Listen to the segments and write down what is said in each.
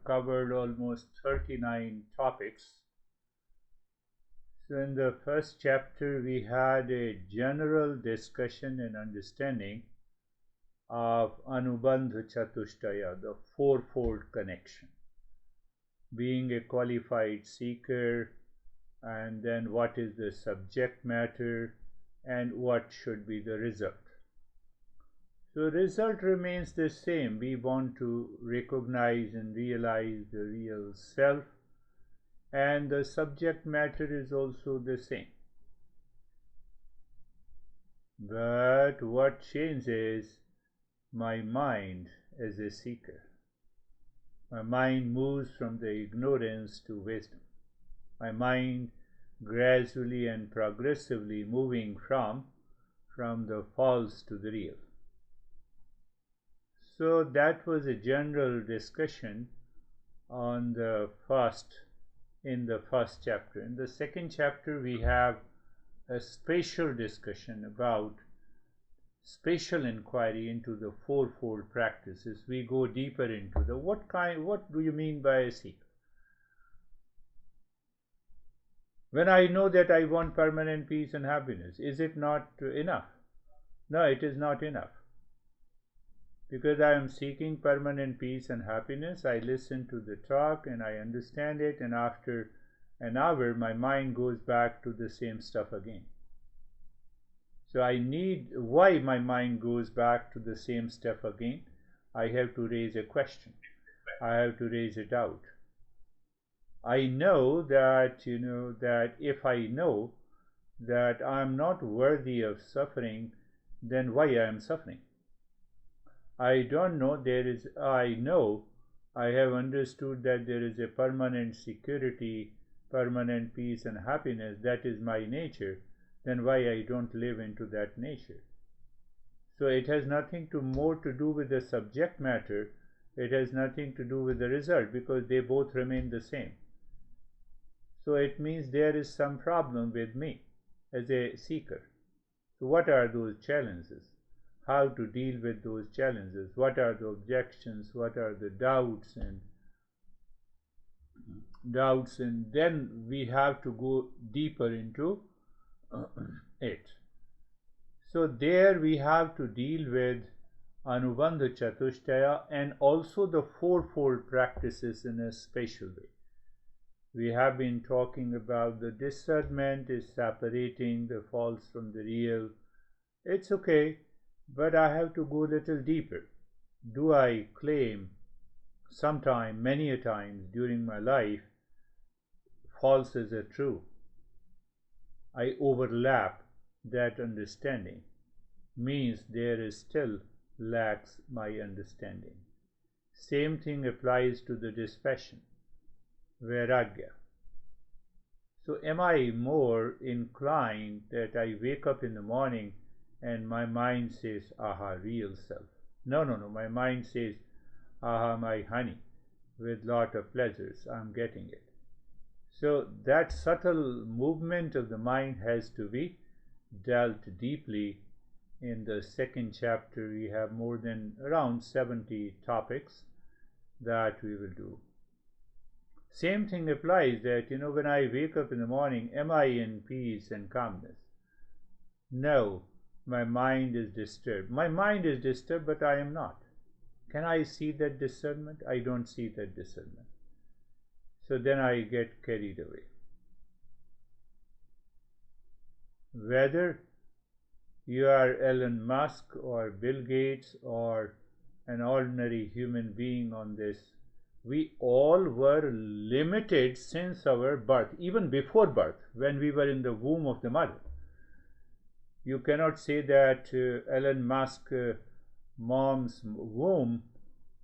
covered almost 39 topics. So in the first chapter, we had a general discussion and understanding of Anubandha Chatushtaya, the fourfold connection. Being a qualified seeker, and then what is the subject matter, and what should be the result. So result remains the same. We want to recognize and realize the real self, and the subject matter is also the same. But what changes? My mind as a seeker. My mind moves from the ignorance to wisdom. My mind gradually and progressively moving from the false to the real. So that was a general discussion on in the first chapter. In the second chapter, we have a spatial discussion about spatial inquiry into the fourfold practices. We go deeper into the what do you mean by a seeker? When I know that I want permanent peace and happiness, is it not enough? No, it is not enough. Because I am seeking permanent peace and happiness, I listen to the talk and I understand it, and after an hour my mind goes back to the same stuff again. So why my mind goes back to the same stuff again? I have to raise a question. I have to raise a doubt. I know that, that if I know that I am not worthy of suffering, then why I am suffering? I don't know I know, I have understood that there is a permanent security, permanent peace and happiness, that is my nature, then why I don't live into that nature? So it has nothing more to do with the subject matter, it has nothing to do with the result, because they both remain the same. So it means there is some problem with me as a seeker. So what are those challenges? How to deal with those challenges? What are the objections? What are the doubts? And then we have to go deeper into it. So there we have to deal with Anubandha Chatushtaya and also the fourfold practices in a special way. We have been talking about the discernment is separating the false from the real. It's okay, but I have to go a little deeper. Do I claim sometime, many a times during my life, false is a true? I overlap that understanding, means there is still lacks my understanding. Same thing applies to the dispassion, vairagya. So am I more inclined that I wake up in the morning and my mind says, aha, real self? No, my mind says, aha, my honey, with lot of pleasures, I'm getting it. So that subtle movement of the mind has to be dealt deeply. In the second chapter, we have more than around 70 topics that we will do. Same thing applies that, when I wake up in the morning, am I in peace and calmness? No, my mind is disturbed. My mind is disturbed, but I am not. Can I see that discernment? I don't see that discernment. So then I get carried away. Whether you are Elon Musk or Bill Gates or an ordinary human being on this, we all were limited since our birth, even before birth, when we were in the womb of the mother. You cannot say that Elon Musk mom's womb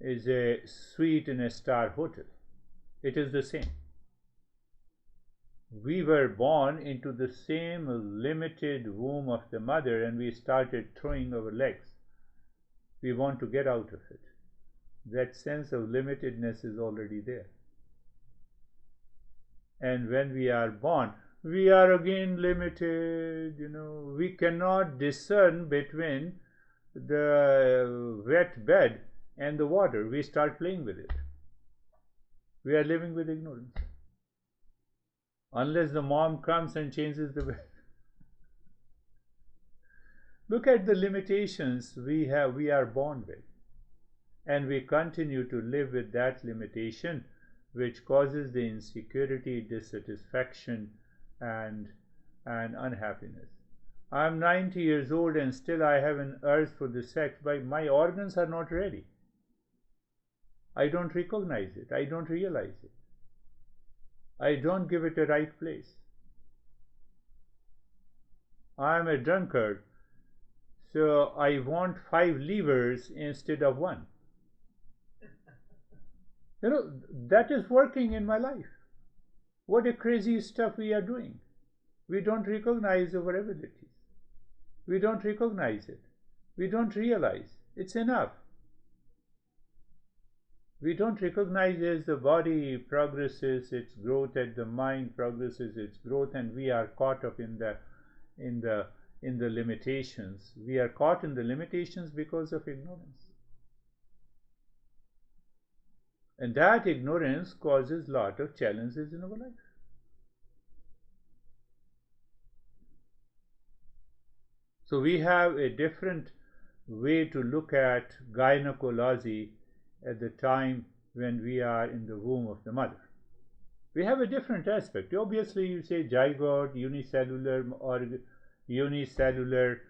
is a suite in a star hotel. It is the same. We were born into the same limited womb of the mother, and we started throwing our legs. We want to get out of it. That sense of limitedness is already there. And when we are born, we are again limited. We cannot discern between the wet bed and the water. We start playing with it. We are living with ignorance. Unless the mom comes and changes the way. Look at the limitations we are born with. And we continue to live with that limitation, which causes the insecurity, dissatisfaction, and unhappiness. I'm 90 years old and still I have an urge for the sex, but my organs are not ready. I don't recognize it. I don't realize it. I don't give it a right place. I am a drunkard, so I want 5 livers instead of 1. That is working in my life. What a crazy stuff we are doing. We don't recognize our abilities. We don't recognize it. We don't realize it's enough. We don't recognize as the body progresses its growth, as the mind progresses its growth, and we are caught up in the limitations. We are caught in the limitations because of ignorance. And that ignorance causes a lot of challenges in our life. So we have a different way to look at gynecology at the time when we are in the womb of the mother. We have a different aspect. Obviously, you say zygote, unicellular or unicellular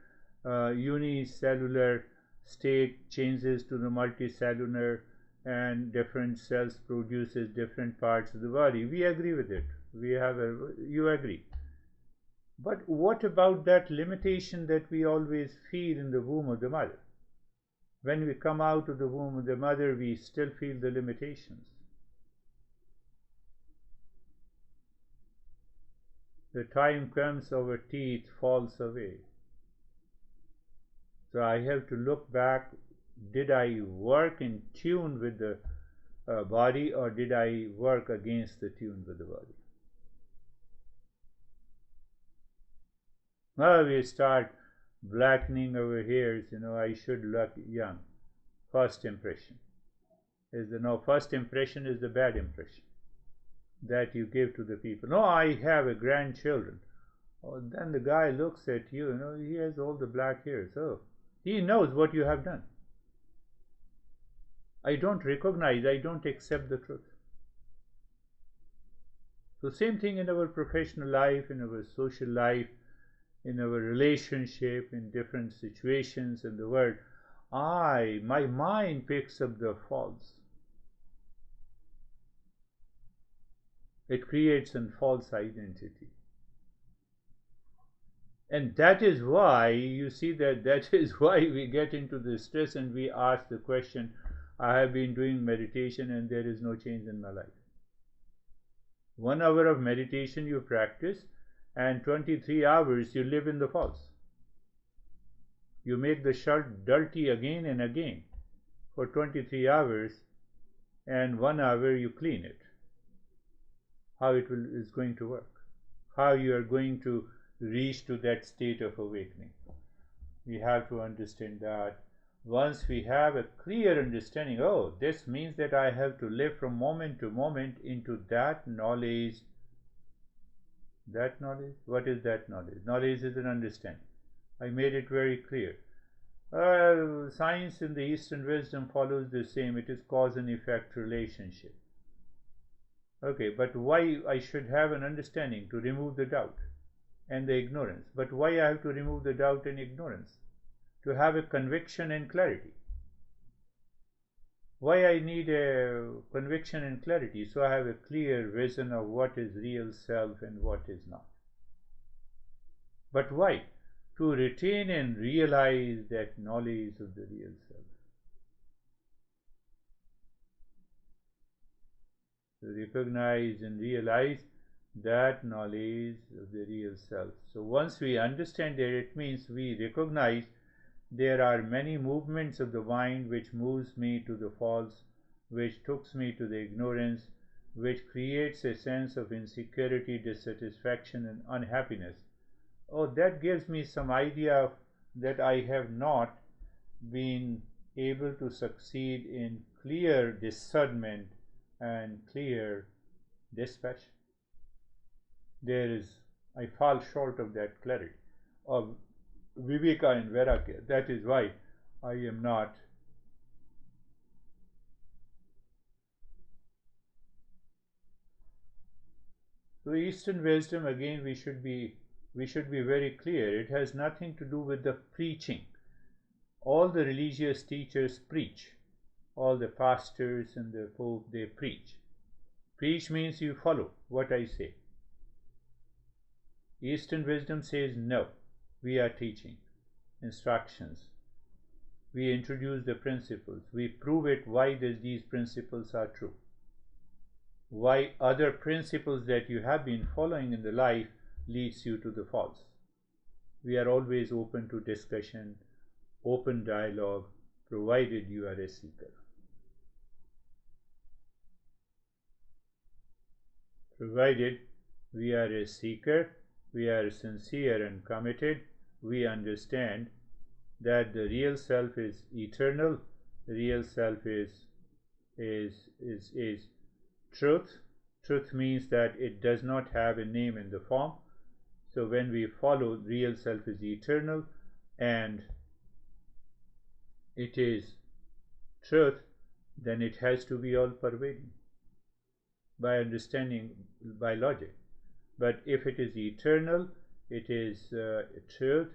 state changes to the multicellular, and different cells produces different parts of the body. We agree with it. You agree. But what about that limitation that we always feel in the womb of the mother? When we come out of the womb of the mother, we still feel the limitations. The time comes our teeth falls away. So I have to look back. Did I work in tune with the body, or did I work against the tune with the body? Now we start blackening our hairs. I should look young. First impression first impression is the bad impression that you give to the people. No, I have a grandchildren. Oh, then the guy looks at you. He has all the black hairs. Oh, he knows what you have done. I don't recognize, I don't accept the truth. So same thing in our professional life, in our social life, in our relationship, in different situations in the world. My mind picks up the false. It creates a false identity. And that is why, you see, that is why we get into the stress and we ask the question, I have been doing meditation and there is no change in my life. 1 hour of meditation you practice, and 23 hours you live in the false. You make the shirt dirty again and again for 23 hours, and 1 hour you clean it. How is going to work? How you are going to reach to that state of awakening? We have to understand that. Once we have a clear understanding, this means that I have to live from moment to moment into that knowledge. That knowledge? What is that knowledge? Knowledge is an understanding. I made it very clear. Science in the Eastern wisdom follows the same. It is cause and effect relationship. Okay, but why I should have an understanding? To remove the doubt and the ignorance. But why I have to remove the doubt and ignorance? To have a conviction and clarity. Why I need a conviction and clarity? So I have a clear vision of what is real self and what is not. But why? To retain and realize that knowledge of the real self. To recognize and realize that knowledge of the real self. So once we understand that, it means we recognize there are many movements of the mind which moves me to the false, which takes me to the ignorance, which creates a sense of insecurity, dissatisfaction, and unhappiness. That gives me some idea that I have not been able to succeed in clear discernment and clear dispatch. I fall short of that clarity of viveka and vairagya. That is why I am not. So Eastern wisdom, again, we should be very clear. It has nothing to do with the preaching. All the religious teachers preach. All the pastors and the pope, they preach. Preach means you follow what I say. Eastern wisdom says no. We are teaching instructions. We introduce the principles. We prove it why these principles are true. Why other principles that you have been following in the life leads you to the false. We are always open to discussion, open dialogue, provided you are a seeker. Provided we are a seeker, we are sincere and committed, we understand that the real self is eternal, the real self is truth. Truth means that it does not have a name in the form. So when we follow real self is eternal and it is truth, then it has to be all pervading by understanding, by logic. But if it is eternal, it is truth,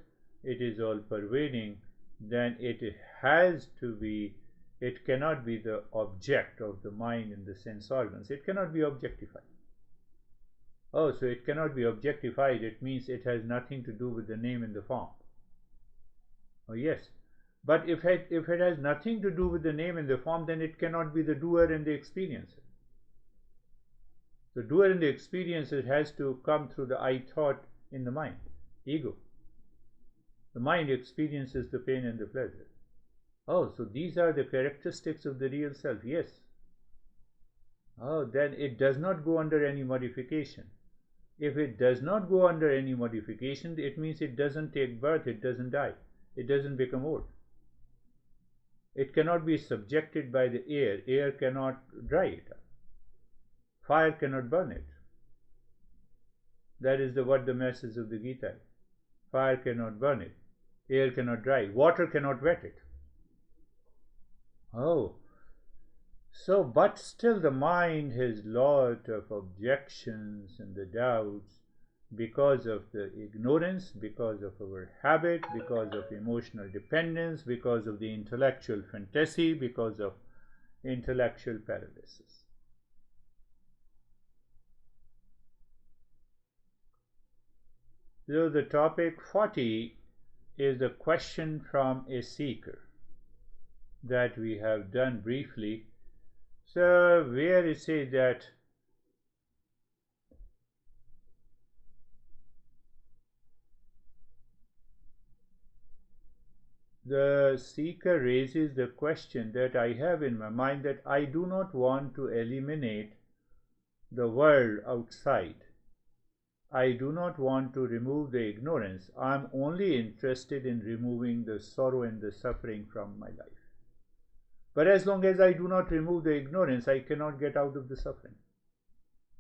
it is all pervading, then it has to be, it cannot be the object of the mind and the sense organs. It cannot be objectified. Oh, so it cannot be objectified. It means it has nothing to do with the name and the form. Oh, yes. But if it has nothing to do with the name and the form, then it cannot be the doer and the experiencer. The doer and the experiencer has to come through the I thought in the mind, ego. The mind experiences the pain and the pleasure. Oh, so these are the characteristics of the real self. Yes. Oh, then it does not go under any modification. If it does not go under any modification, it means it doesn't take birth, it doesn't die, it doesn't become old. It cannot be subjected by the air. Air cannot dry it up. Fire cannot burn it. That is what the message of the Gita is. Fire cannot burn it. Air cannot dry it. Water cannot wet it. Oh, so but still the mind has lot of objections and the doubts because of the ignorance, because of our habit, because of emotional dependence, because of the intellectual fantasy, because of intellectual paralysis. So the topic 40 is the question from a seeker that we have done briefly. So where it says that the seeker raises the question that I have in my mind, that I do not want to eliminate the world outside. I do not want to remove the ignorance. I am only interested in removing the sorrow and the suffering from my life. But as long as I do not remove the ignorance, I cannot get out of the suffering.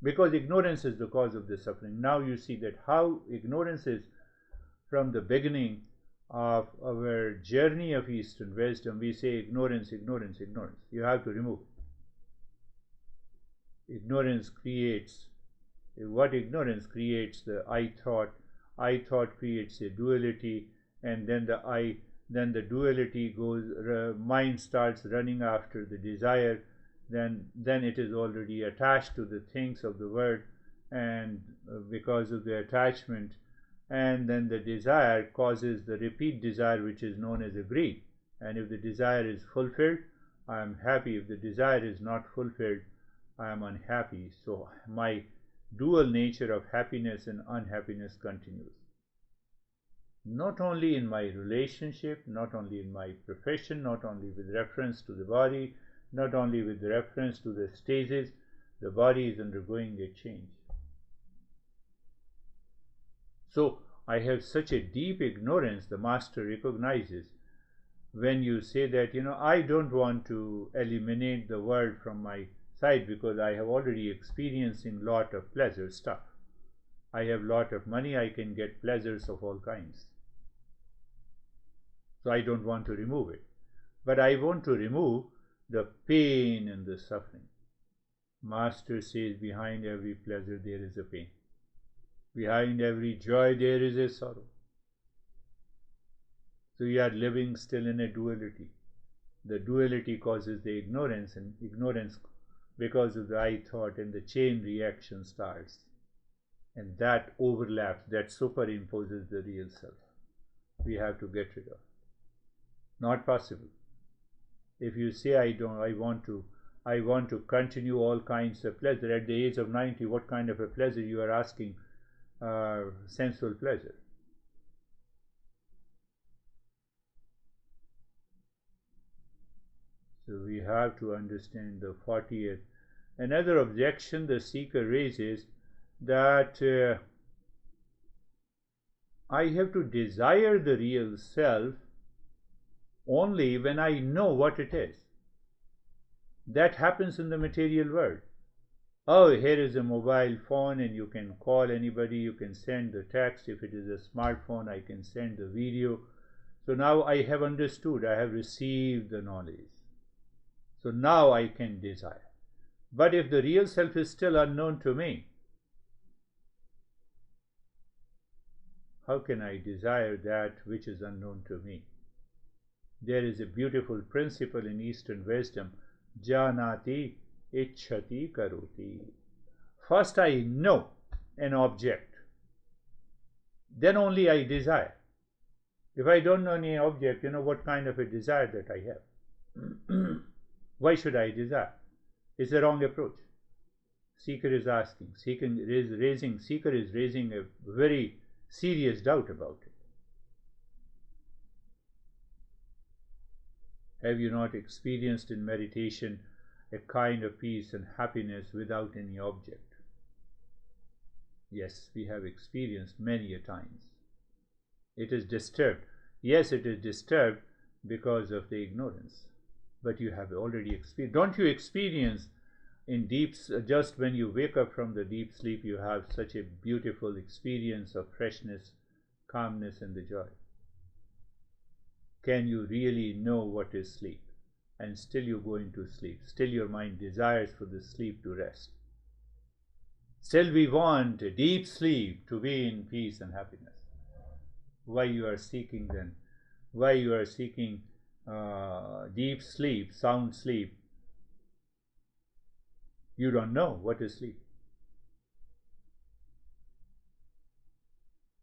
Because ignorance is the cause of the suffering. Now you see that how ignorance is from the beginning of our journey of Eastern wisdom. We say ignorance, ignorance, ignorance. You have to remove it. Ignorance creates, what ignorance creates? The I thought creates a duality, and then the duality goes, mind starts running after the desire, then it is already attached to the things of the world, and because of the attachment, and then the desire causes the repeat desire, which is known as a greed. And if the desire is fulfilled, I am happy. If the desire is not fulfilled, I am unhappy. So my dual nature of happiness and unhappiness continues. Not only in my relationship, not only in my profession, not only with reference to the body, not only with reference to the stages, the body is undergoing a change. So I have such a deep ignorance, the master recognizes. When you say that, I don't want to eliminate the world from my side, because I have already experiencing lot of pleasure stuff. I have lot of money, I can get pleasures of all kinds. So I don't want to remove it. But I want to remove the pain and the suffering. Master says, behind every pleasure there is a pain. Behind every joy there is a sorrow. So you are living still in a duality. The duality causes the ignorance, and ignorance, because of the I thought, and the chain reaction starts. And that overlaps, that superimposes the real self. We have to get rid of. Not possible. If you say, I want to continue all kinds of pleasure at the age of 90, what kind of a pleasure you are asking? Sensual pleasure. So we have to understand the 40th. Another objection the seeker raises, that I have to desire the real self only when I know what it is. That happens in the material world. Oh, here is a mobile phone and you can call anybody, you can send the text. If it is a smartphone, I can send the video. So now I have understood, I have received the knowledge. So now I can desire. But if the real self is still unknown to me, how can I desire that which is unknown to me? There is a beautiful principle in Eastern wisdom, janati ichhati karoti. First I know an object, then only I desire. If I don't know any object, what kind of a desire that I have? Why should I desire? It's a wrong approach. Seeker is asking, seeker is raising a very serious doubt about it. Have you not experienced in meditation a kind of peace and happiness without any object? Yes, we have experienced many a times. It is disturbed. Yes, it is disturbed because of the ignorance. But you have already experienced. Don't you experience in just when you wake up from the deep sleep, you have such a beautiful experience of freshness, calmness, and the joy? Can you really know what is sleep? And still you go into sleep. Still your mind desires for the sleep to rest. Still we want a deep sleep to be in peace and happiness. Why you are seeking then? Why you are seeking deep sleep, sound sleep? You don't know what is sleep.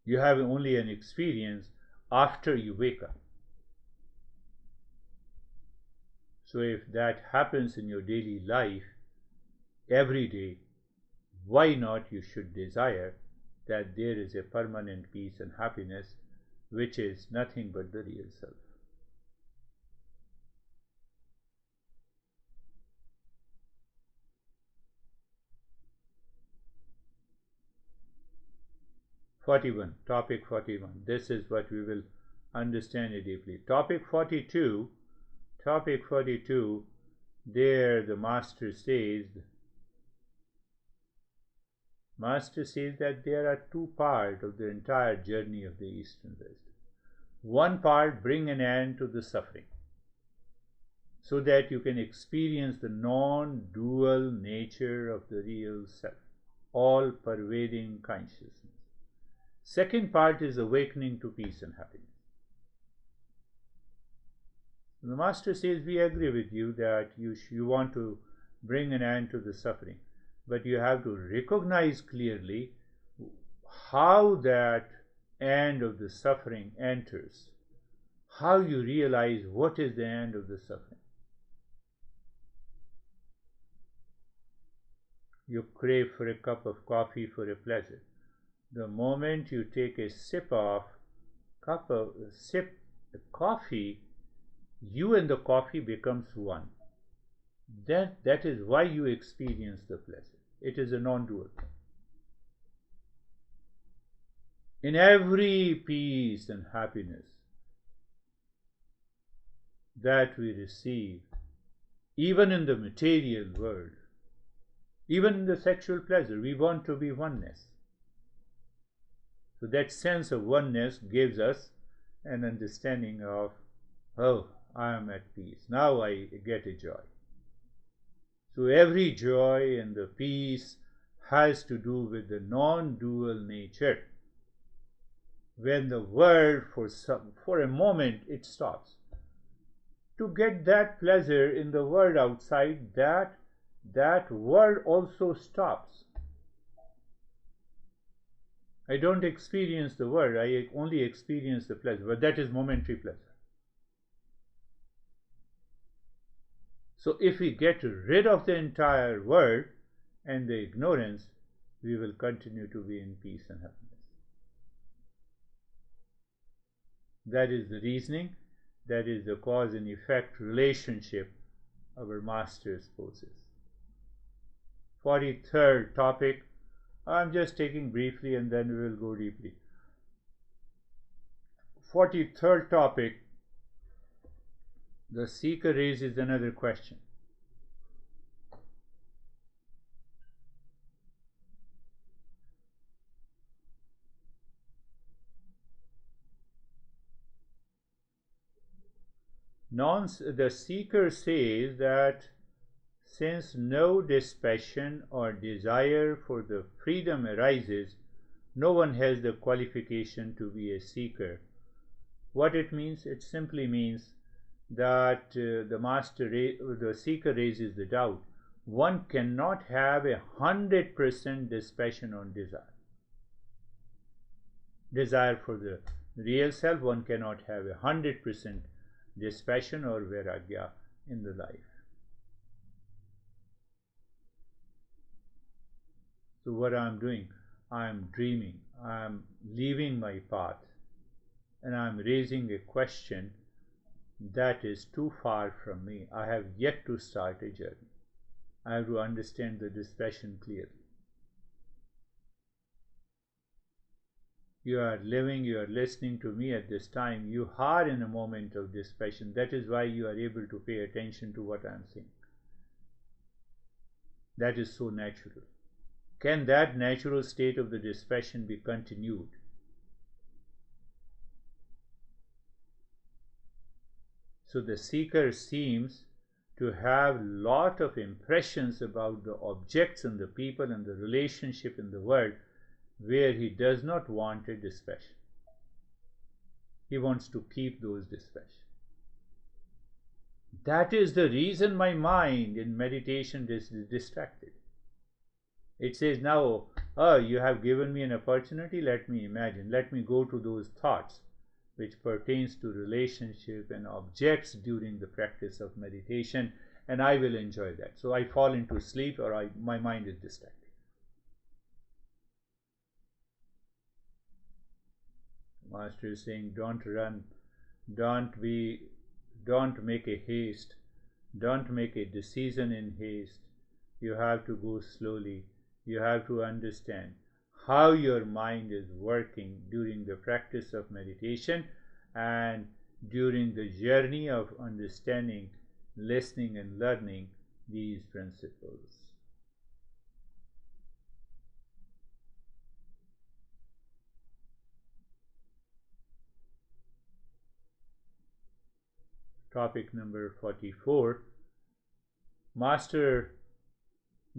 You have only an experience after you wake up. So if that happens in your daily life, every day, why not you should desire that there is a permanent peace and happiness, which is nothing but the real self. Topic 41. This is what we will understand it deeply. Topic 42, there the Master says that there are two parts of the entire journey of the Eastern wisdom. One part, bring an end to the suffering, so that you can experience the non-dual nature of the real self, all-pervading consciousness. Second part is awakening to peace and happiness. The Master says, we agree with you that you want to bring an end to the suffering, but you have to recognize clearly how that end of the suffering enters, how you realize what is the end of the suffering. You crave for a cup of coffee for a pleasure. The moment you take a sip of coffee, you and the coffee becomes one. That is why you experience the pleasure. It is a non-dual. In every peace and happiness that we receive, even in the material world, Even in the sexual pleasure, we want to be oneness. So that sense of oneness gives us an understanding of, oh, I am at peace. Now I get a joy. So every joy and the peace has to do with the non-dual nature. When the world, for a moment, it stops. To get that pleasure in the world outside, that world also stops. I don't experience the world, I only experience the pleasure, but that is momentary pleasure. So if we get rid of the entire world and the ignorance, we will continue to be in peace and happiness. That is the reasoning, that is the cause and effect relationship our master poses. 43rd topic, I'm just taking briefly and then we will go deeply. 43rd topic, the seeker raises another question. The seeker says that since no dispassion or desire for the freedom arises, no one has the qualification to be a seeker. What it means? It simply means that the seeker raises the doubt. One cannot have 100% dispassion on desire. Desire for the real self, one cannot have 100% dispassion or vairagya in the life. So what I am doing, I am dreaming, I am leaving my path, and I am raising a question that is too far from me. I have yet to start a journey. I have to understand the dispassion clearly. You are living, you are listening to me at this time, you are in a moment of dispassion. That is why you are able to pay attention to what I am saying. That is so natural. Can that natural state of the dispassion be continued? So the seeker seems to have lot of impressions about the objects and the people and the relationship in the world where he does not want a dispassion. He wants to keep those dispassion. That is the reason my mind in meditation is distracted. It says, now, you have given me an opportunity, let me imagine, let me go to those thoughts which pertains to relationship and objects during the practice of meditation, and I will enjoy that. So I fall into sleep or my mind is distracted. Master is saying, don't run, don't make a haste, don't make a decision in haste. You have to go slowly. You have to understand how your mind is working during the practice of meditation and during the journey of understanding, listening and learning these principles. Topic number 44. Master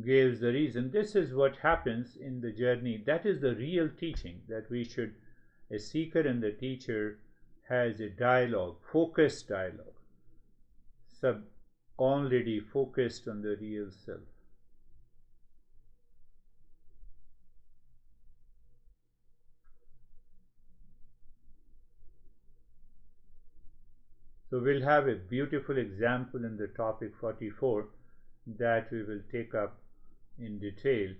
gives the reason. This is what happens in the journey. That is the real teaching, that we should, a seeker and the teacher has a dialogue, focused dialogue, already focused on the real self. So we'll have a beautiful example in the topic 44 that we will take up in detail.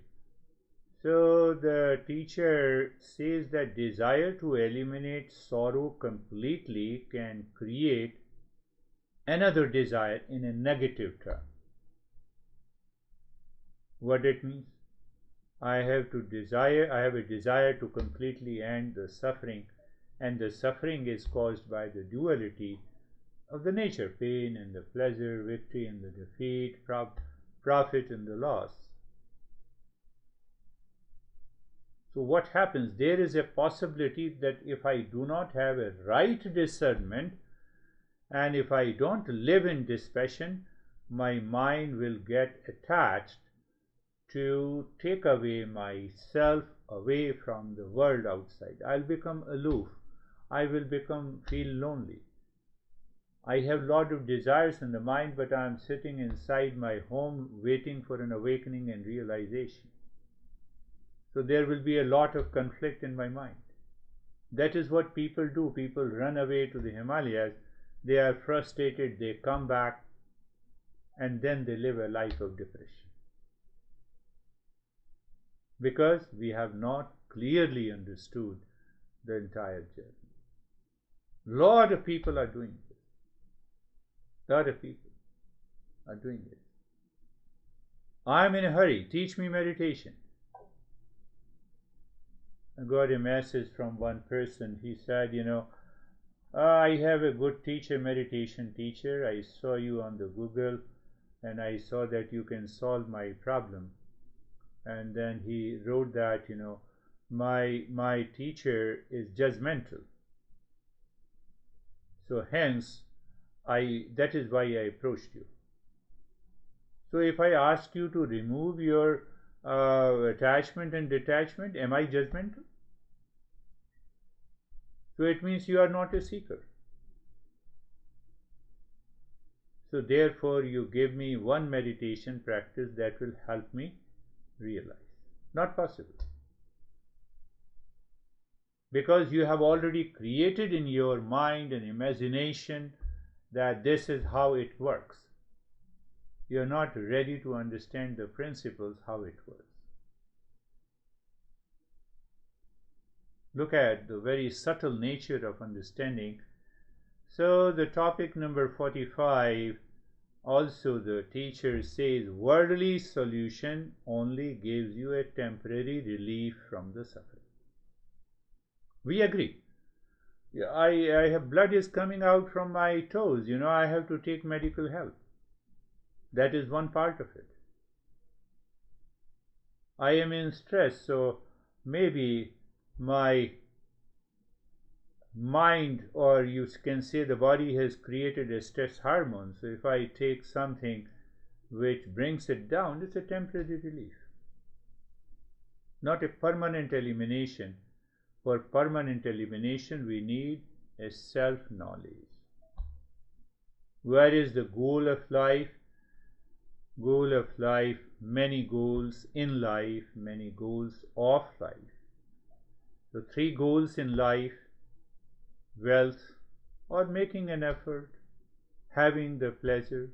So the teacher says that desire to eliminate sorrow completely can create another desire in a negative term. What it means? I have a desire to completely end the suffering, and the suffering is caused by the duality of the nature, pain and the pleasure, victory and the defeat, profit and the loss. So what happens? There is a possibility that if I do not have a right discernment, and if I don't live in dispassion, my mind will get attached to take away myself away from the world outside. I'll become aloof. I will feel lonely. I have a lot of desires in the mind, but I am sitting inside my home waiting for an awakening and realization. So there will be a lot of conflict in my mind. That is what people do. People run away to the Himalayas. They are frustrated, they come back, and then they live a life of depression. Because we have not clearly understood the entire journey. Lot of people are doing this. Lot of people are doing this. I'm in a hurry. Teach me meditation. I got a message from one person. He said, I have a good teacher, meditation teacher. I saw you on the Google and I saw that you can solve my problem. And then he wrote that, my teacher is judgmental. So hence, that is why I approached you. So if I ask you to remove your attachment and detachment, am I judgmental? So it means you are not a seeker. So therefore you give me one meditation practice that will help me realize. Not possible. Because you have already created in your mind an imagination that this is how it works. You are not ready to understand the principles, how it works. Look at the very subtle nature of understanding. So the topic number 45, also the teacher says, worldly solution only gives you a temporary relief from the suffering. We agree. I have blood is coming out from my toes, I have to take medical help. That is one part of it. I am in stress, so maybe my mind, or you can say the body, has created a stress hormone. So if I take something which brings it down, it's a temporary relief, not a permanent elimination. For permanent elimination, we need a self-knowledge. Where is the goal of life? Goal of life, many goals in life, many goals of life. So 3 goals in life: wealth, or making an effort, having the pleasure,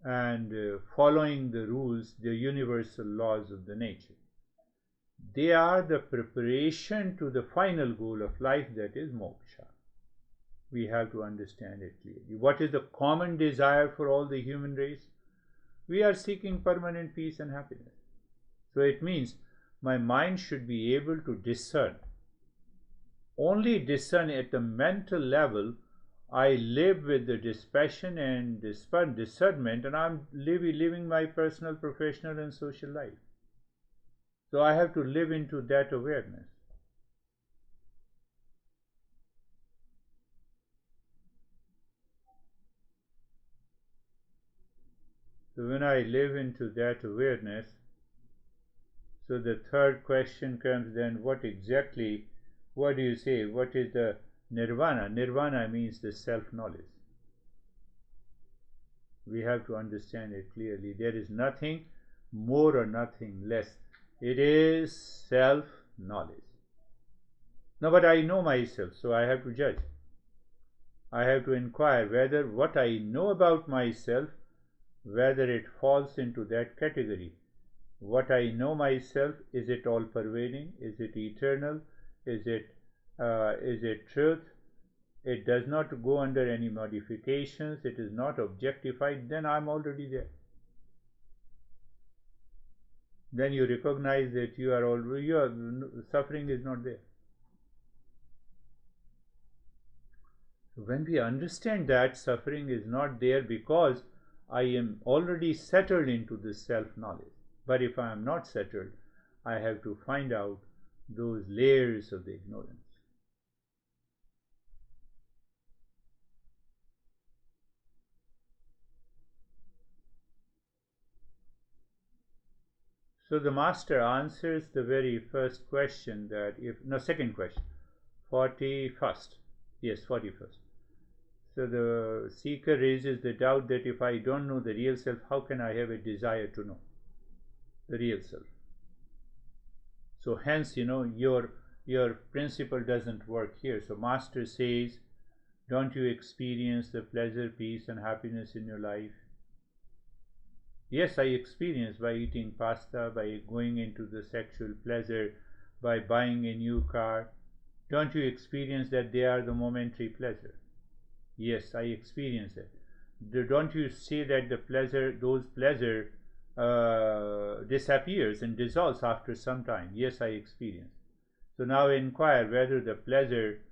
and following the rules, the universal laws of the nature. They are the preparation to the final goal of life, that is moksha. We have to understand it clearly. What is the common desire for all the human race? We are seeking permanent peace and happiness. So it means my mind should be able to discern. Only discern at the mental level. I live with the dispassion and discernment, and I'm living my personal, professional, and social life. So I have to live into that awareness. So when I live into that awareness, so the third question comes then, what do you say, what is the nirvana? Nirvana means the self-knowledge. We have to understand it clearly. There is nothing more or nothing less. It is self-knowledge. No, but I know myself, so I have to judge. I have to inquire whether what I know about myself, whether it falls into that category. What I know myself, is it all pervading? Is it eternal? Is it truth? It does not go under any modifications. It is not objectified. Then I am already there. Then you recognize that your suffering is not there. When we understand that suffering is not there because I am already settled into this self-knowledge. But if I am not settled, I have to find out those layers of the ignorance. So the master answers the very first question, that if, no, second question, 41st. Yes, 41st. So the seeker raises the doubt that if I don't know the real self, how can I have a desire to know the real self? So hence, your principle doesn't work here. So master says, don't you experience the pleasure, peace and happiness in your life? Yes, I experience by eating pasta, by going into the sexual pleasure, by buying a new car. Don't you experience that they are the momentary pleasure? Yes, I experience it. Don't you see that those pleasure disappears and dissolves after some time? Yes, I experience. So now inquire whether the pleasure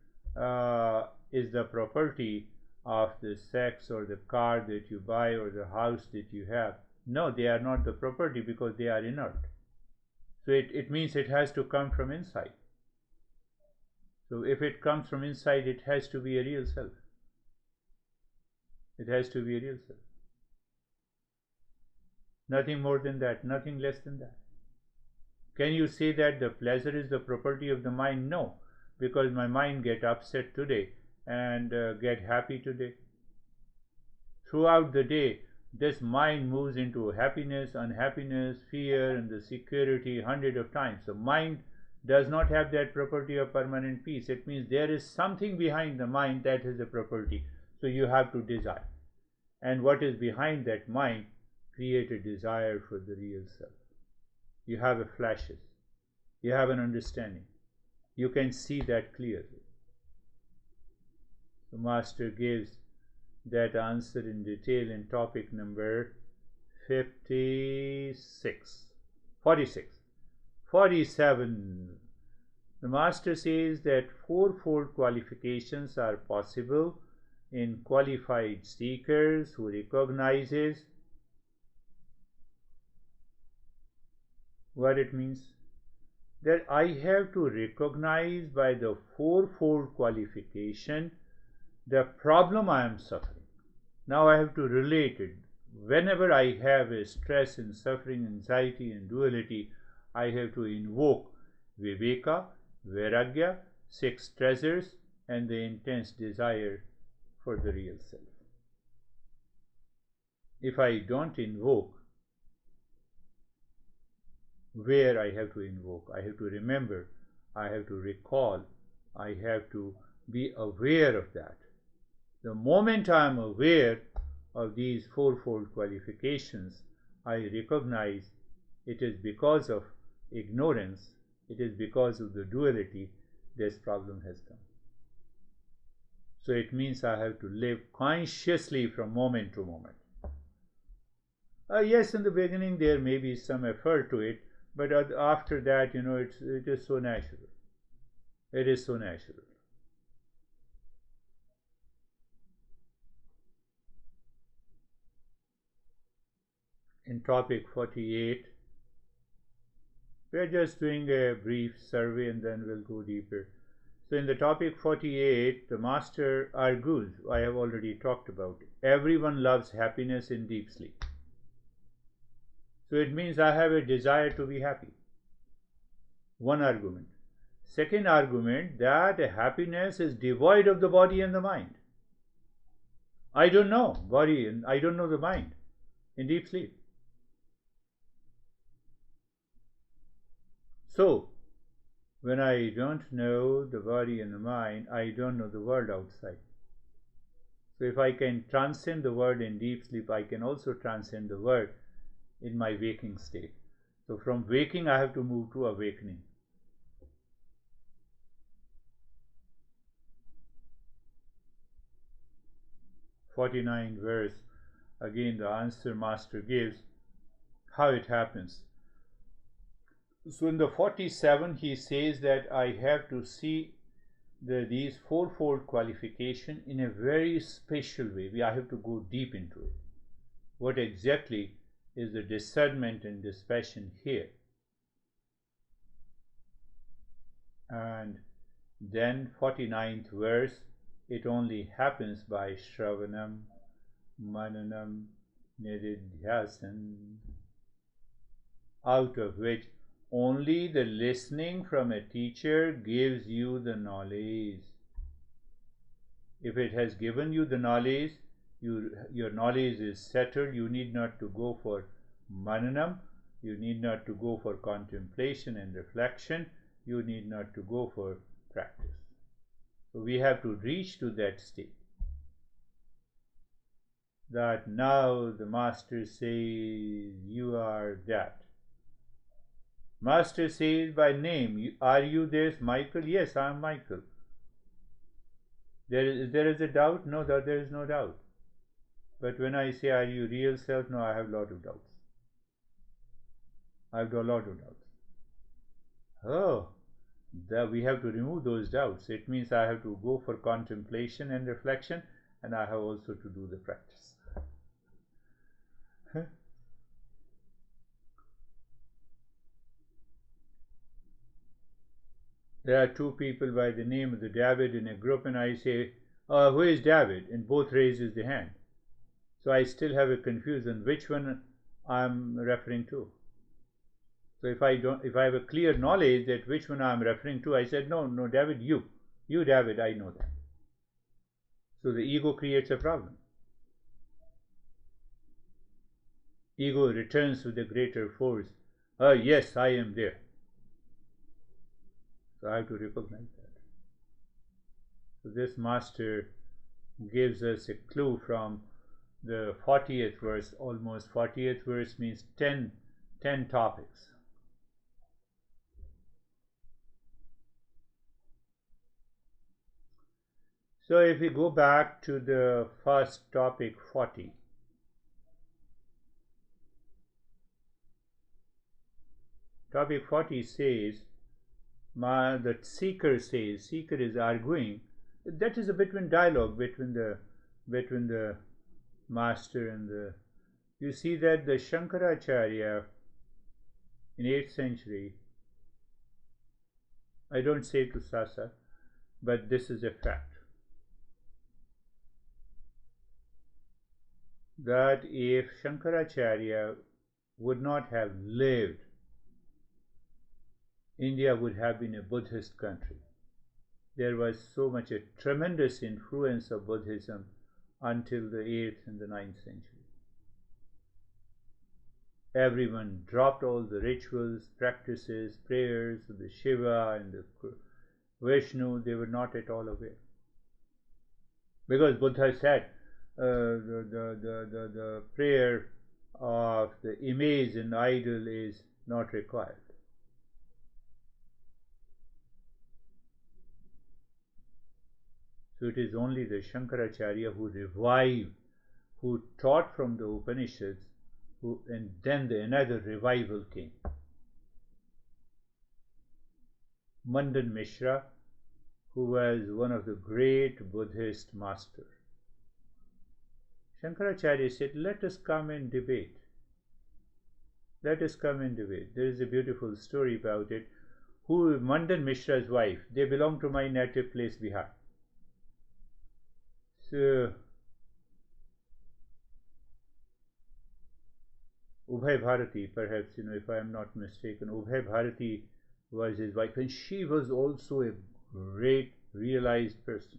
is the property of the sex or the car that you buy or the house that you have. No, they are not the property because they are inert. So it means it has to come from inside. So if it comes from inside, it has to be a real self. It has to be a real self. Nothing more than that, nothing less than that. Can you say that the pleasure is the property of the mind? No, because my mind get upset today and get happy today. Throughout the day, this mind moves into happiness, unhappiness, fear, and the security hundred of times. So mind does not have that property of permanent peace. It means there is something behind the mind that is a property. So you have to desire. And what is behind that mind? Create a desire for the real self. You have a flashes. You have an understanding. You can see that clearly. The master gives that answer in detail in topic number 46. 47. The master says that fourfold qualifications are possible in qualified seekers who recognizes what it means. That I have to recognize by the fourfold qualification the problem I am suffering. Now I have to relate it. Whenever I have a stress and suffering, anxiety and duality, I have to invoke viveka, vairagya, 6 treasures, and the intense desire for the real self. If I don't invoke, where I have to invoke? I have to remember, I have to recall, I have to be aware of that. The moment I am aware of these fourfold qualifications, I recognize it is because of ignorance, it is because of the duality this problem has come. So it means I have to live consciously from moment to moment. Yes, in the beginning there may be some effort to it, but after that, it is so natural. It is so natural. In topic 48, we are just doing a brief survey and then we'll go deeper. So in the topic 48, the master argues, I have already talked about it, everyone loves happiness in deep sleep. So it means I have a desire to be happy. One argument. Second argument, that happiness is devoid of the body and the mind. I don't know body and I don't know the mind in deep sleep. So, when I don't know the body and the mind, I don't know the world outside. So if I can transcend the world in deep sleep, I can also transcend the world in my waking state. So from waking, I have to move to awakening. '49 verse, again the answer master gives, how it happens. So in the 47, he says that I have to see these fourfold qualification in a very special way. I have to go deep into it. What exactly is the discernment and dispassion here? Then 49th verse, it only happens by Shravanam, Mananam, Nididhyasan, out of which only the listening from a teacher gives you the knowledge. If it has given you the knowledge, your knowledge is settled. You need not to go for mananam, you need not to go for contemplation and reflection, you need not to go for practice. So we have to reach to that state, that now the Master says, you are that. Master says by name, are you this Michael? Yes, I am Michael. There is a doubt? No, there is no doubt. But when I say, are you real self? No, I have a lot of doubts. I have a lot of doubts. Oh, that we have to remove those doubts. It means I have to go for contemplation and reflection, and I have also to do the practice. There are two people by the name of the David in a group, and I say, who is David? And both raises the hand. So I still have a confusion which one I'm referring to. So if I have a clear knowledge that which one I'm referring to, I said, no, David, you David, I know that. So the ego creates a problem. Ego returns with a greater force. Yes, I am there. So I have to recognize that. So this Master gives us a clue from the 40th verse, almost 40th verse means 10 topics. So if we go back to the first topic, 40. Topic 40 says, the seeker is arguing. That is a between dialogue between the Master and the. You see that the Shankaracharya in 8th century, I don't say to Sasa, but this is a fact, that if Shankaracharya would not have lived, India would have been a Buddhist country. There was so much a tremendous influence of Buddhism until the 8th and the 9th century. Everyone dropped all the rituals, practices, prayers of the Shiva and the Vishnu. They were not at all aware. Because Buddha said the prayer of the image and idol is not required. So it is only the Shankaracharya who revived, who taught from the Upanishads, and then another revival came. Mandan Mishra, who was one of the great Buddhist masters. Shankaracharya said, let us come and debate. Let us come and debate. There is a beautiful story about it. Who Mandan Mishra's wife, they belong to my native place, Bihar. So Ubhay Bharati, perhaps, if I am not mistaken, Ubhay Bharati was his wife, and she was also a great realized person.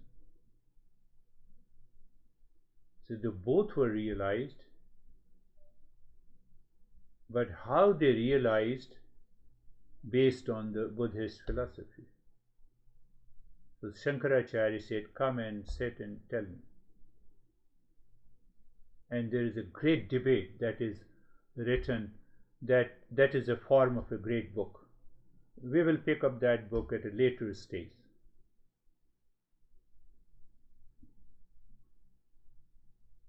So they both were realized, but how they realized based on the Buddhist philosophy. So Shankaracharya said, come and sit and tell me. And there is a great debate that is written, that is a form of a great book. We will pick up that book at a later stage.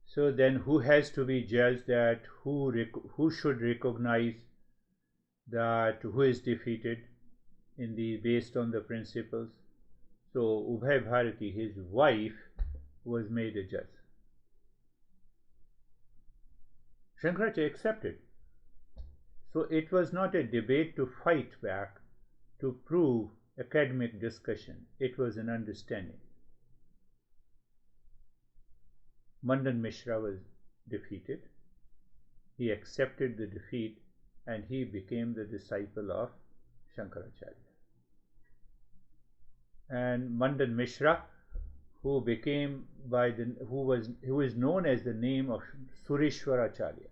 So then who has to be judged, that who should recognize that who is defeated based on the principles? So Ubhay Bharati, his wife, was made a judge. Shankaracharya accepted. So it was not a debate to fight back, to prove academic discussion. It was an understanding. Mandan Mishra was defeated. He accepted the defeat and he became the disciple of Shankaracharya. And Mandan Mishra, who is known as the name of Sureshwaracharya,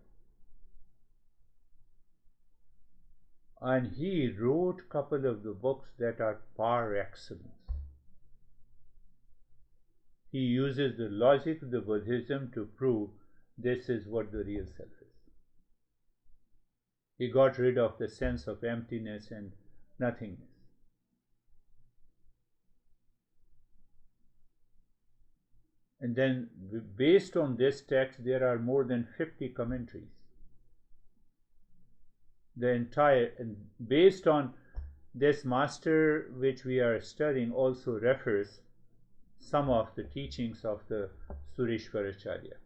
and he wrote a couple of the books that are par excellence. He uses the logic of the Buddhism to prove this is what the real self is. He got rid of the sense of emptiness and nothingness. And then, based on this text, there are more than 50 commentaries. And based on this master which we are studying also refers some of the teachings of the Sureshwaracharya.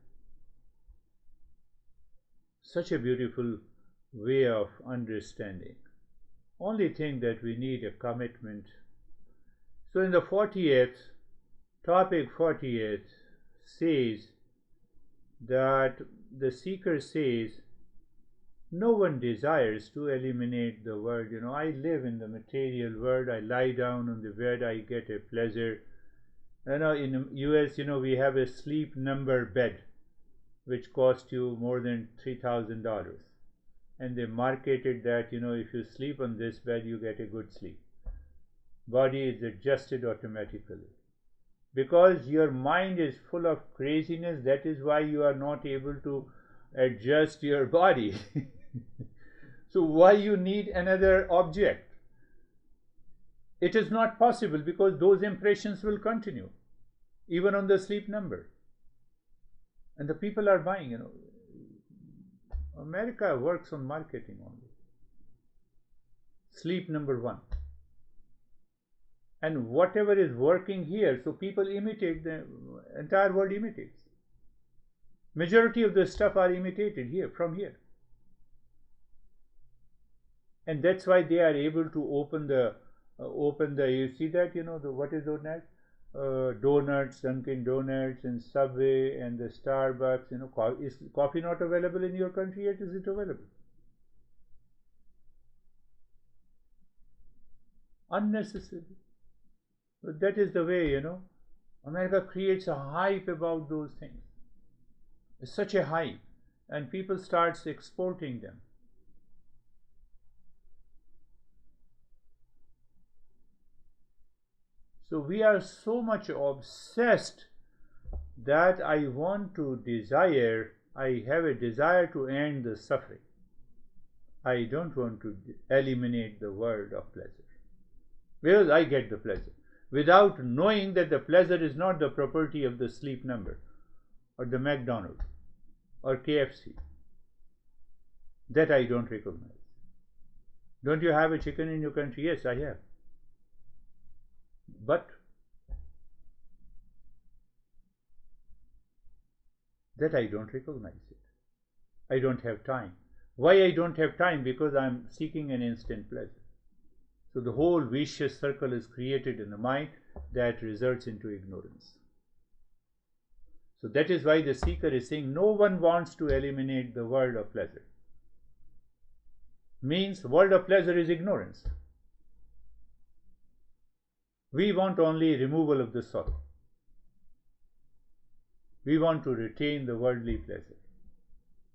Such a beautiful way of understanding. Only thing that we need a commitment. So in the 40th, topic 48 says that the seeker says, no one desires to eliminate the world. I live in the material world. I lie down on the bed. I get a pleasure. In the US, we have a sleep number bed, which costs you more than $3,000. And they marketed that, if you sleep on this bed, you get a good sleep. Body is adjusted automatically. Because your mind is full of craziness, that is why you are not able to adjust your body. So why you need another object? It is not possible because those impressions will continue, even on the sleep number. And the people are buying, America works on marketing only. Sleep number 1. And whatever is working here, so people imitate, the entire world imitates. Majority of the stuff are imitated here, from here. And that's why they are able to open the, you see that, what is that? Donuts, Dunkin' Donuts and Subway and the Starbucks, is coffee not available in your country yet? Is it available? Unnecessary. But that is the way, America creates a hype about those things. It's such a hype, and people starts exporting them. So we are so much obsessed that I have a desire to end the suffering. I don't want to eliminate the world of pleasure. Because I get the pleasure. Without knowing that the pleasure is not the property of the sleep number, or the McDonald's, or KFC. That I don't recognize. Don't you have a chicken in your country? Yes, I have. But that I don't recognize it. I don't have time. Why I don't have time? Because I'm seeking an instant pleasure. So the whole vicious circle is created in the mind that results into ignorance. So that is why the seeker is saying no one wants to eliminate the world of pleasure. Means world of pleasure is ignorance. We want only removal of the sorrow. We want to retain the worldly pleasure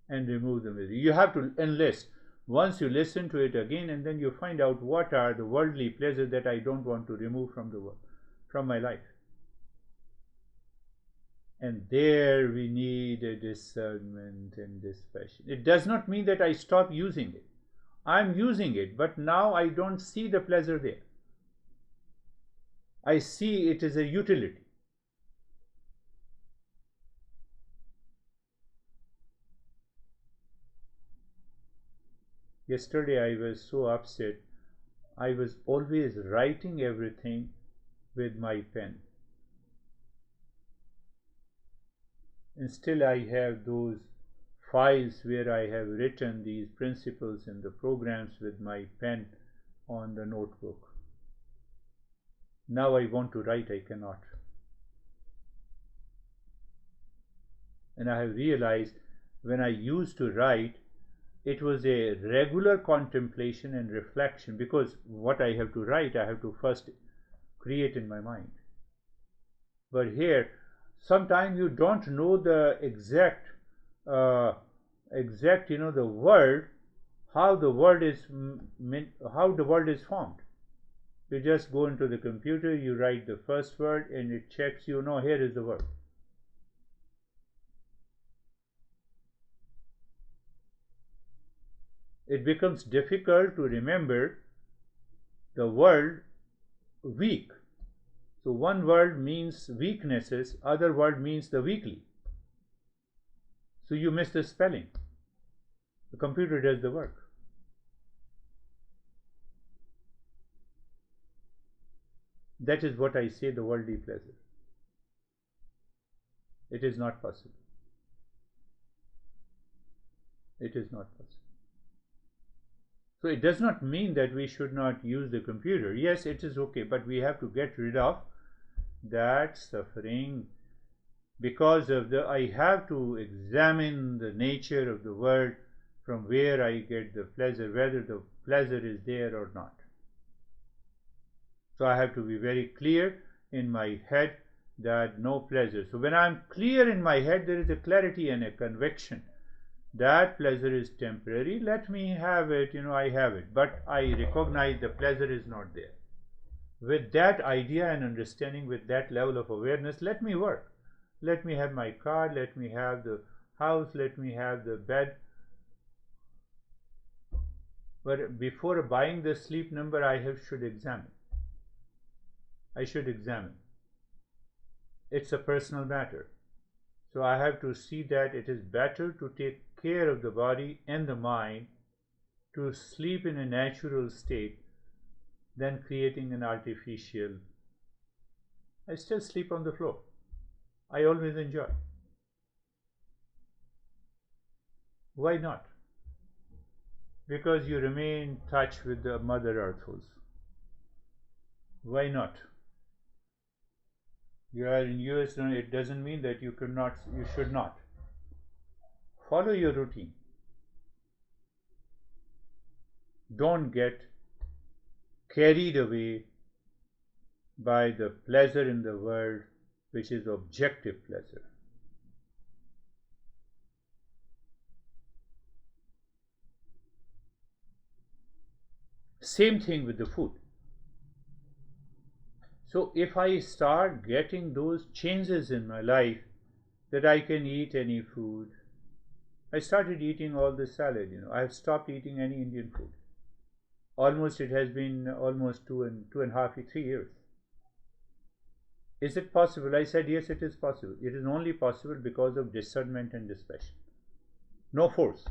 and remove the misery. You have to enlist. Once you listen to it again, and then you find out what are the worldly pleasures that I don't want to remove from the world, from my life. And there we need a discernment and dispassion. It does not mean that I stop using it. I'm using it, but now I don't see the pleasure there. I see it as a utility. Yesterday I was so upset. I was always writing everything with my pen. And still I have those files where I have written these principles and the programs with my pen on the notebook. Now I want to write, I cannot. And I have realized when I used to write, it was a regular contemplation and reflection, because what I have to write, I have to first create in my mind. But here, sometimes you don't know the exact, the word, how the word is formed. You just go into the computer, you write the first word, and it checks, here is the word. It becomes difficult to remember the word weak. So one word means weaknesses, other word means the weakly. So you miss the spelling. The computer does the work. That is what I say, the worldly pleasure. It is not possible. It is not possible. So it does not mean that we should not use the computer. Yes, it is okay, but we have to get rid of that suffering, because of I have to examine the nature of the world, from where I get the pleasure, whether the pleasure is there or not. So I have to be very clear in my head that no pleasure. So when I am clear in my head, there is a clarity and a conviction that pleasure is temporary. Let me have it, I have it, but I recognize the pleasure is not there. With that idea and understanding, with that level of awareness, let me work. Let me have my car, let me have the house, let me have the bed. But before buying the sleep number, I should examine. I should examine. It's a personal matter. So I have to see that it is better to take care of the body and the mind, to sleep in a natural state, than creating an artificial. I still sleep on the floor. I always enjoy. Why not? Because you remain in touch with the Mother Earth. Why not? You are in US, it doesn't mean that you should not. Follow your routine. Don't get carried away by the pleasure in the world, which is objective pleasure. Same thing with the food. So if I start getting those changes in my life, that I can eat any food, I started eating all the salad. I have stopped eating any Indian food. It has been almost 2.5, 3 years. Is it possible? I said, yes, it is possible. It is only possible because of discernment and dispassion. No force.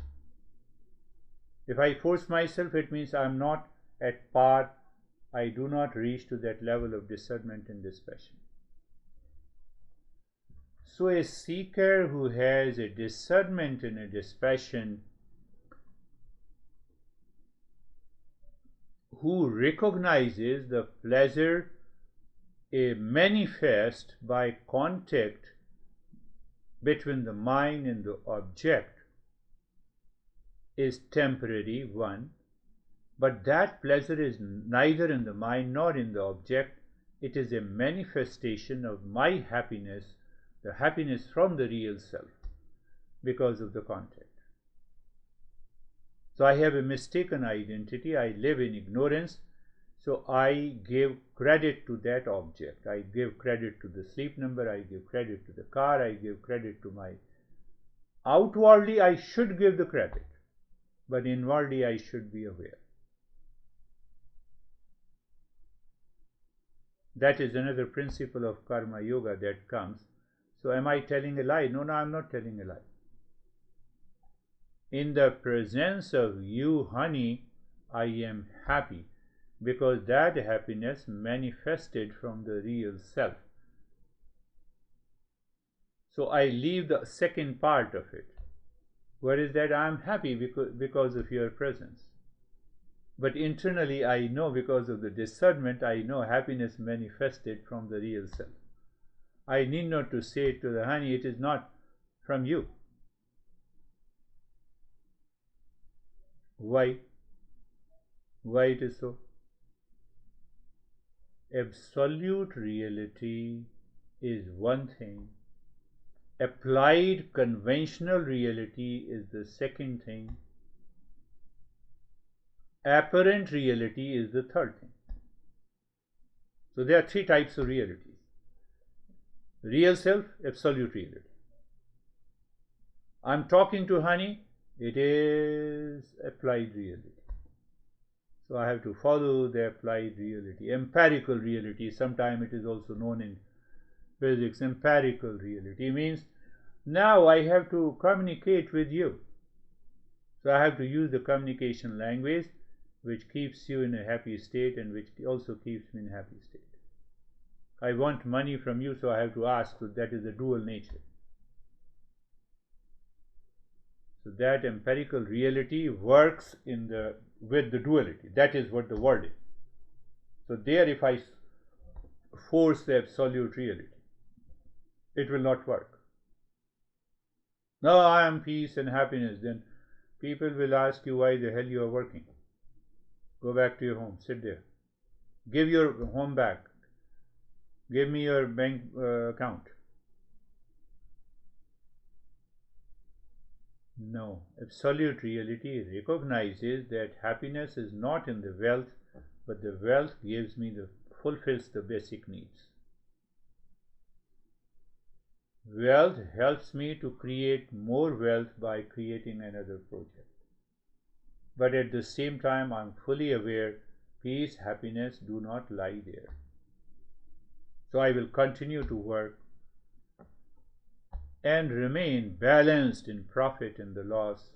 If I force myself, it means I am not at par. I do not reach to that level of discernment and dispassion. So a seeker who has a discernment and a dispassion, who recognizes the pleasure manifest by contact between the mind and the object, is temporary, one, but that pleasure is neither in the mind nor in the object. It is a manifestation of my happiness, the happiness from the real self, because of the contact. So I have a mistaken identity, I live in ignorance, so I give credit to that object. I give credit to the sleep number, I give credit to the car, I give credit to my. Outwardly I should give the credit, but inwardly I should be aware. That is another principle of karma yoga that comes. So am I telling a lie? No, I am not telling a lie. In the presence of you, honey, I am happy, because that happiness manifested from the real self. So I leave the second part of it. What is that? I am happy because of your presence. But internally I know, because of the discernment, I know happiness manifested from the real self. I need not to say to the honey, it is not from you. Why? Why it is so? Absolute reality is one thing. Applied conventional reality is the second thing. Apparent reality is the third thing. So there are three types of realities. Real self, absolute reality. I'm talking to honey, it is applied reality. So I have to follow the applied reality. Empirical reality, sometimes it is also known in physics. Empirical reality means now I have to communicate with you. So I have to use the communication language which keeps you in a happy state and which also keeps me in a happy state. I want money from you, so I have to ask. So that is the dual nature. So that empirical reality works with the duality. That is what the word is. So there, if I force the absolute reality, it will not work. Now I am peace and happiness. Then people will ask you why the hell you are working. Go back to your home. Sit there. Give your home back. Give me your bank account. No. Absolute reality recognizes that happiness is not in the wealth, but the wealth fulfills the basic needs. Wealth helps me to create more wealth by creating another project. But at the same time, I am fully aware peace, happiness do not lie there. So I will continue to work and remain balanced in profit and the loss,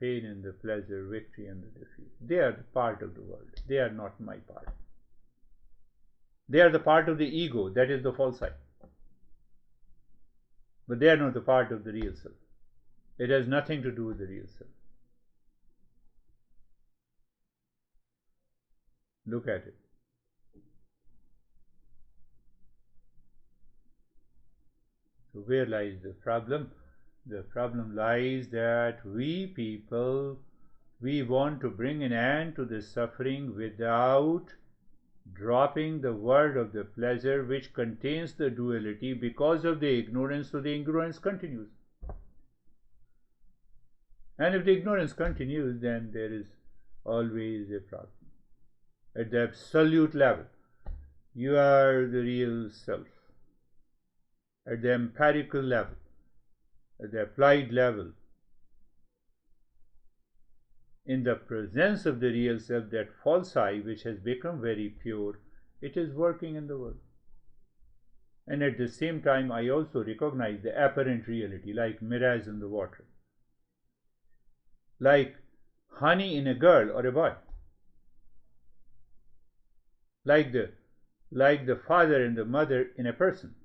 pain and the pleasure, victory and the defeat. They are the part of the world. They are not my part. They are the part of the ego, that is the false I. But they are not the part of the real self. It has nothing to do with the real self. Look at it. So where lies the problem? The problem lies that we people, we want to bring an end to the suffering without dropping the word of the pleasure which contains the duality because of the ignorance, so the ignorance continues. And if the ignorance continues, then there is always a problem. At the absolute level, you are the real self. At the empirical level, at the applied level, in the presence of the real self, that false I which has become very pure, it is working in the world. And at the same time, I also recognize the apparent reality, like mirage in the water, like honey in a girl or a boy, like the father and the mother in a person.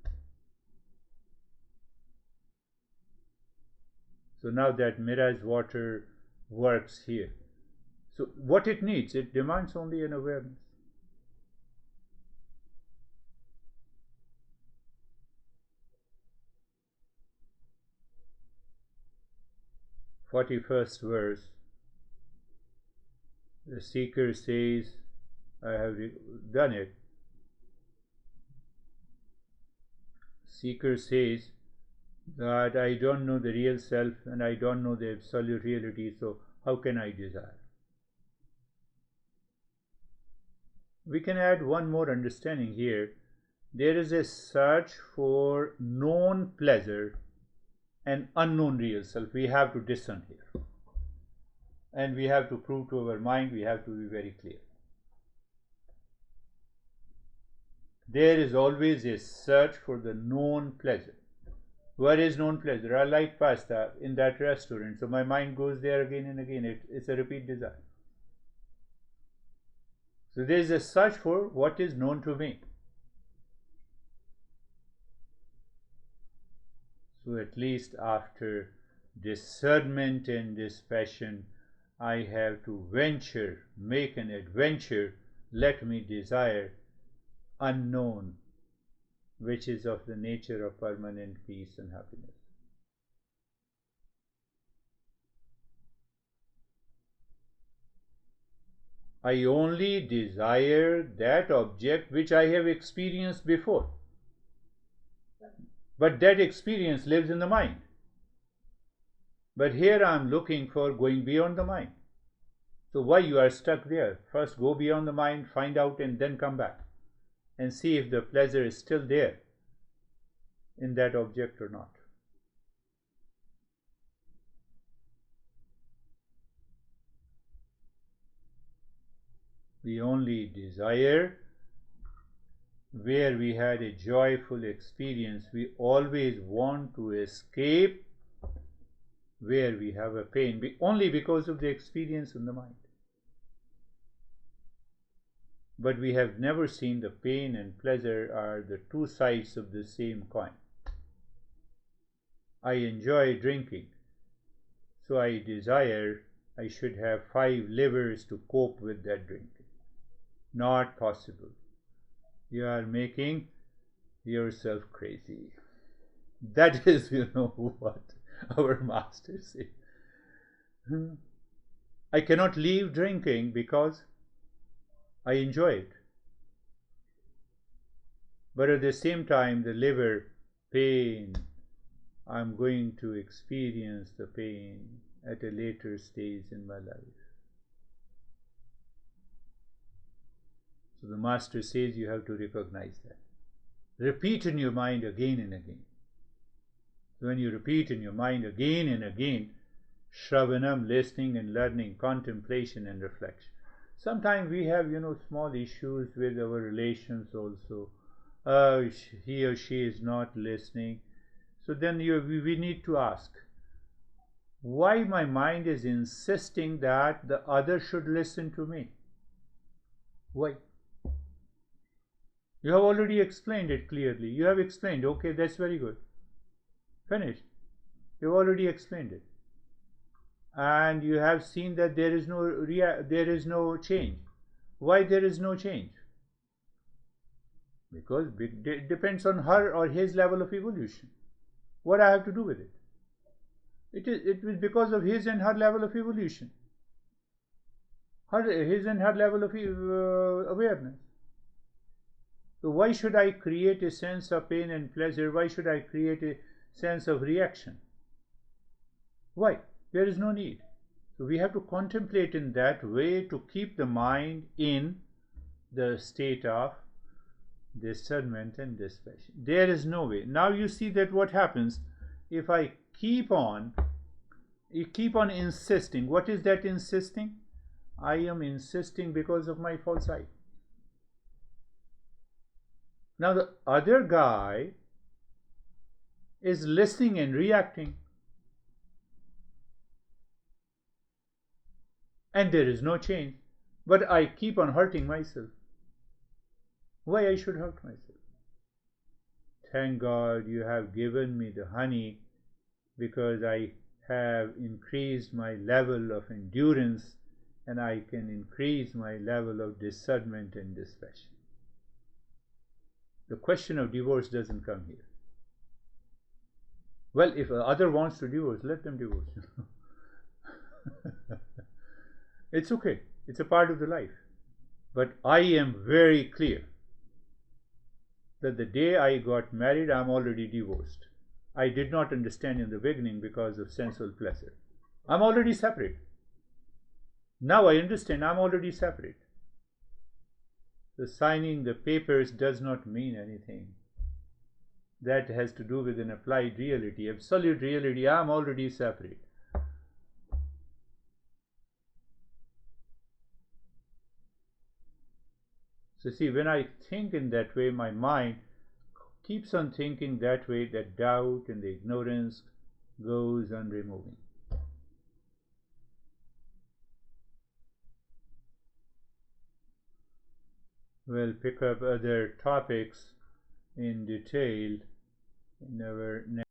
So now that mirage water works here. So what it needs, it demands only an awareness. "41st verse, the seeker says, I have done it. Seeker says that I don't know the real self and I don't know the absolute reality, so how can I desire? We can add one more understanding here. There is a search for known pleasure and unknown real self. We have to discern here. And we have to prove to our mind, we have to be very clear. There is always a search for the known pleasure. Where is known pleasure? I like pasta in that restaurant, so my mind goes there again and again. It's a repeat desire. So there is a search for what is known to me. So at least after discernment and dispassion, I have to venture, make an adventure, let me desire unknown, which is of the nature of permanent peace and happiness. I only desire that object which I have experienced before. But that experience lives in the mind. But here I am looking for going beyond the mind. So why you are stuck there? First go beyond the mind, find out, and then come back and see if the pleasure is still there in that object or not. We only desire where we had a joyful experience. We always want to escape where we have a pain, only because of the experience in the mind. But we have never seen the pain and pleasure are the two sides of the same coin. I enjoy drinking, so I desire I should have 5 livers to cope with that drinking. Not possible. You are making yourself crazy. That is, what our masters say. I cannot leave drinking because I enjoy it. But at the same time, the liver pain, I'm going to experience the pain at a later stage in my life. So the master says you have to recognize that. Repeat in your mind again and again. So when you repeat in your mind again and again, Shravanam, listening and learning, contemplation and reflection. Sometimes we have, small issues with our relations also. He or she is not listening. So then we need to ask, why my mind is insisting that the other should listen to me? Why? You have already explained it clearly. You have explained, okay, that's very good. Finished. You have already explained it. And you have seen that there is no change. Why there is no change? Because it depends on her or his level of evolution. What I have to do with it? It is because of his and her level of evolution. His and her level of awareness. So why should I create a sense of pain and pleasure? Why should I create a sense of reaction? Why? There is no need. So we have to contemplate in that way to keep the mind in the state of discernment and dispassion. There is no way. Now you see that what happens if I keep on insisting. What is that insisting? I am insisting because of my false I. Now the other guy is listening and reacting. And there is no change. But I keep on hurting myself. Why I should hurt myself? Thank God you have given me the honey, because I have increased my level of endurance and I can increase my level of discernment and dispassion. The question of divorce doesn't come here. Well, if the other wants to divorce, let them divorce. It's okay. It's a part of the life. But I am very clear that the day I got married, I'm already divorced. I did not understand in the beginning because of sensual pleasure. I'm already separate. Now I understand I'm already separate. The signing the papers does not mean anything. That has to do with an applied reality. Absolute reality, I'm already separate. So see, when I think in that way, my mind keeps on thinking that way, that doubt and the ignorance goes on removing. We'll pick up other topics in detail in our next